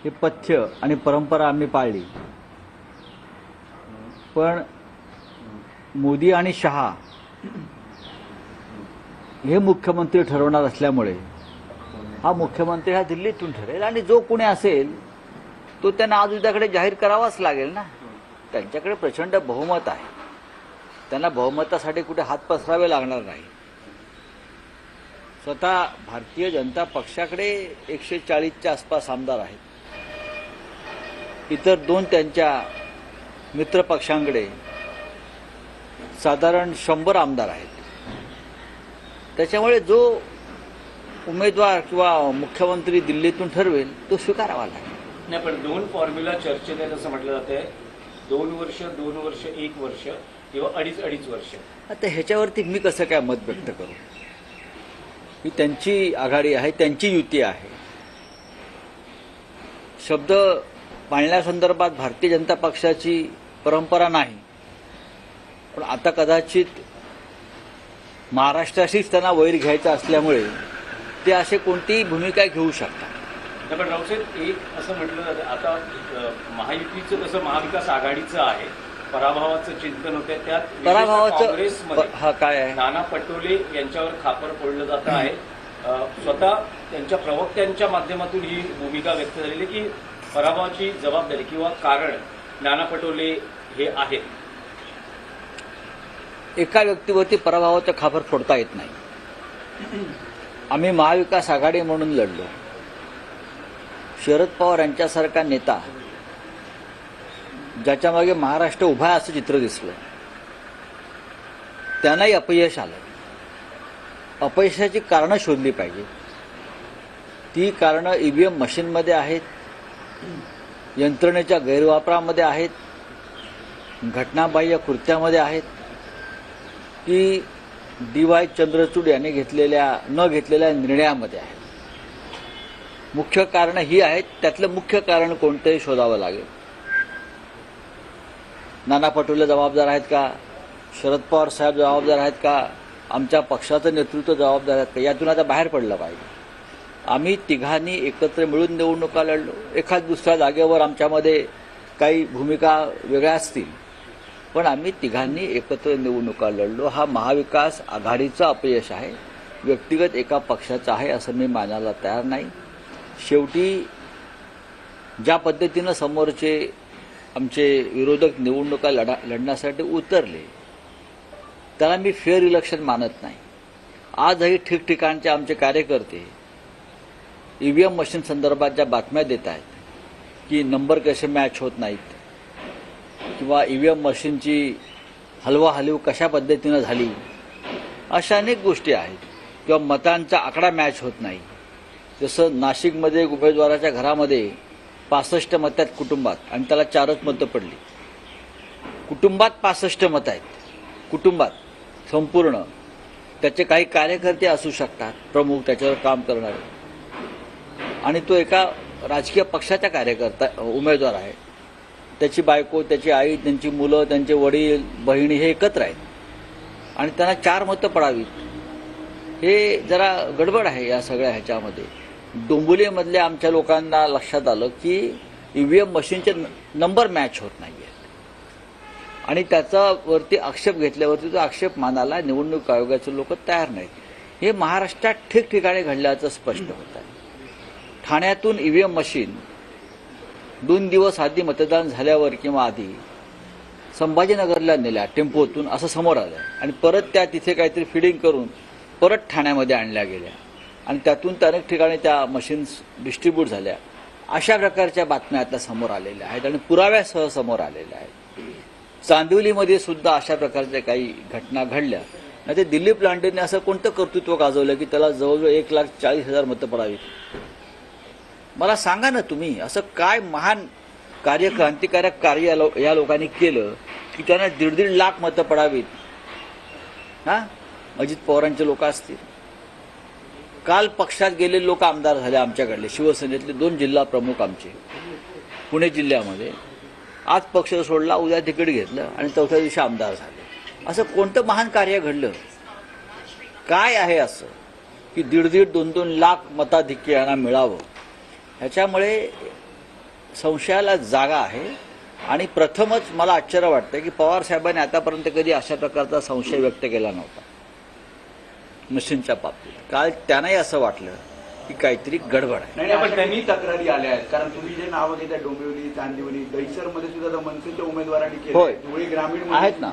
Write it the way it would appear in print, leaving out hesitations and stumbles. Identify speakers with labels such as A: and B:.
A: हे पथ्य आणि परंपरा आम्ही पाळली, पण मोदी आणि शहा हे मुख्यमंत्री ठरवणार असल्यामुळे हा मुख्यमंत्री हा दिल्लीतून ठरेल आणि जो कोणी असेल तो त्यांना आज उद्याकडे जाहीर करावाच लागेल ना. त्यांच्याकडे प्रचंड बहुमत आहे, त्यांना बहुमतासाठी कुठे हात पसरावे लागणार नाही. स्वतः भारतीय जनता पक्षाकडे 140च्या आसपास आमदार आहेत, इतर दोन त्यांच्या मित्र पक्षांकडे साधारण 100 आमदार आहेत. त्याच्यामुळे जो उमेदवार किंवा मुख्यमंत्री दिल्लीतून ठरवेल तो स्वीकारावा लागेल.
B: नाही, पण दोन फॉर्म्युला चर्चेत आहेत असं म्हटलं जातंय. 2 वर्ष, 2 वर्ष, 1 वर्ष किंवा 2.5 वर्ष.
A: आता ह्याच्यावरती मी कसं काय मत व्यक्त करू? ही त्यांची आघाडी आहे, त्यांची युती आहे. शब्द पाळण्यासंदर्भात भारतीय जनता पक्षाची परंपरा नाही, पण आता कदाचित महाराष्ट्राशीच त्यांना वैर घ्यायचा असल्यामुळे ते असे कोणतीही भूमिका घेऊ शकतात.
B: पण रावसाहेब, एक असं म्हटलं जातं आता महायुतीचं कसं महाविकास आघाडीचं आहे, पराभवाचं चिंतन होतं, त्यात
A: पराभवाचं
B: काँग्रेसमध्ये
A: हा काय आहे,
B: नाना पटोले यांच्यावर खापर फोडलं जात आहे. स्वतः त्यांच्या प्रवक्त्यांच्या माध्यमातून ही भूमिका व्यक्त झालेली की पराभवाची जबाबदारी किंवा कारण नाना पटोले हे आहेत.
A: एका व्यक्तीवरती पराभवाचं खापर फोडता येत नाही. आम्ही महाविकास आघाडी म्हणून लढलो. शरद पवार यांच्यासारखा नेता ज्याच्या मागे महाराष्ट्र उभा आहे असं चित्र दिसलं, त्यांनाही अपयश आलं. अपयशाची कारणं शोधली पाहिजे. ती कारणं ईव्हीएम मशीनमध्ये आहेत, यंत्रणेच्या गैरवापरामध्ये आहेत, घटनाबाह्य कृत्यामध्ये आहेत, की डी.वाय. चंद्रचूड यांनी न घेतलेल्या निर्णयामध्ये आहे. मुख्य कारणं ही आहेत. त्यातलं मुख्य कारण कोणतंही शोधावं लागेल. नाना पटोले जबाबदार आहेत का? शरद पवार साहेब जबाबदार आहेत का? आमच्या पक्षाचं नेतृत्व जबाबदार आहेत का? यातून आता बाहेर पडलं पाहिजे. आम्ही तिघांनी एकत्र मिळून निवडणुका लढलो. एखाद दुसऱ्या जागेवर आमच्यामध्ये काही भूमिका वेगळ्या असतील, पण आम्ही तिघांनी एकत्र निवडणुका लढलो. हा महाविकास आघाडीचं अपयश आहे, व्यक्तिगत एका पक्षाचं आहे असं मी मानायला तयार नाही. शेवटी ज्या पद्धतीनं समोरचे आमचे विरोधक निवडणुका लढण्यासाठी उतरले त्याला मी फेअर इलेक्शन मानत नाही. आजही ठिकठिकाणचे आमचे कार्यकर्ते ईव्हीएम मशीन संदर्भात ज्या बातम्या देत आहेत की नंबर कसे मॅच होत नाहीत किंवा ईव्हीएम मशीनची हलवाहलव कशा पद्धतीनं झाली, अशा अनेक गोष्टी आहेत. किंवा मतांचा आकडा मॅच होत नाही. जसं नाशिकमध्ये एक उमेदवाराच्या घरामध्ये 65 मतं आहेत कुटुंबात आणि त्याला 4च मतं पडली. कुटुंबात 65 मतं आहेत, कुटुंबात संपूर्ण. त्याचे काही कार्यकर्ते असू शकतात प्रमुख, त्याच्यावर काम करणारे, आणि तो एका राजकीय पक्षाचा उमेदवार आहे. त्याची बायको, त्याची आई, त्यांची मुलं, त्यांचे वडील, बहिणी हे एकत्र आहेत आणि त्यांना 4 मतं पडावीत, हे जरा गडबड आहे या सगळ्या ह्याच्यामध्ये. डोंबिवलीमधल्या आमच्या लोकांना लक्षात आलं की ईव्हीएम मशीनचे नंबर मॅच होत नाही आहेत आणि त्याच्यावरती आक्षेप घेतल्यावरती तो आक्षेप मानायला निवडणूक आयोगाचे लोक तयार नाहीत. हे महाराष्ट्रात ठिकठिकाणी घडल्याचं स्पष्ट होत आहे. ठाण्यातून ईव्हीएम मशीन 2 दिवस आधी मतदान झाल्यावर किंवा आधी संभाजीनगरला नेल्या टेम्पोतून असं समोर आलं आणि परत त्या तिथे काहीतरी फिडिंग करून परत ठाण्यामध्ये आणल्या गेल्या आणि त्यातून अनेक ठिकाणी त्या मशीन्स डिस्ट्रीब्यूट झाल्या. अशा प्रकारच्या बातम्या आता समोर आलेल्या आहेत आणि पुराव्यासह समोर आलेल्या आहेत. चांदिवलीमध्ये सुद्धा अशा प्रकारच्या काही घटना घडल्या. नाही ते दिलीप लांडेंनी असं कोणतं कर्तृत्व गाजवलं की त्याला जवळजवळ 1,40,000 मतं पडावीत? मला सांगा ना तुम्ही, असं काय महान क्रांतिकारक कार्य या लोकांनी केलं की त्यांना 1.5 लाख मतं पडावीत? हा, अजित पवारांचे लोक असतील. काल पक्षात गेलेले लोक आमदार झाले आमच्याकडले, शिवसेनेतले 2 जिल्हा प्रमुख आमचे पुणे जिल्ह्यामध्ये. आज पक्ष सोडला, उद्या तिकीट घेतलं आणि 4थ्या दिवशी आमदार झाले. असं कोणतं महान कार्य घडलं? काय आहे असं की 1.5-2 लाख मताधिक्य यांना मिळावं? ह्याच्यामुळे संशयाला जागा आहे आणि प्रथमच मला आश्चर्य वाटतं की पवार साहेबांनी आतापर्यंत कधी अशा प्रकारचा संशय व्यक्त केला नव्हता मशीनच्या बाबतीत. काल त्यांनाही असं वाटलं की काहीतरी गडबड आहे.
C: नाही पण त्यांनी तक्रारी आल्या आहेत कारण तुम्ही जे नावं घेता डोंबिवली, चांदिवली, दहिसरमध्ये सुद्धा मनसेच्या उमेदवारांनी
A: होय.
C: केलं, धुळे ग्रामीण
A: आहेत ना.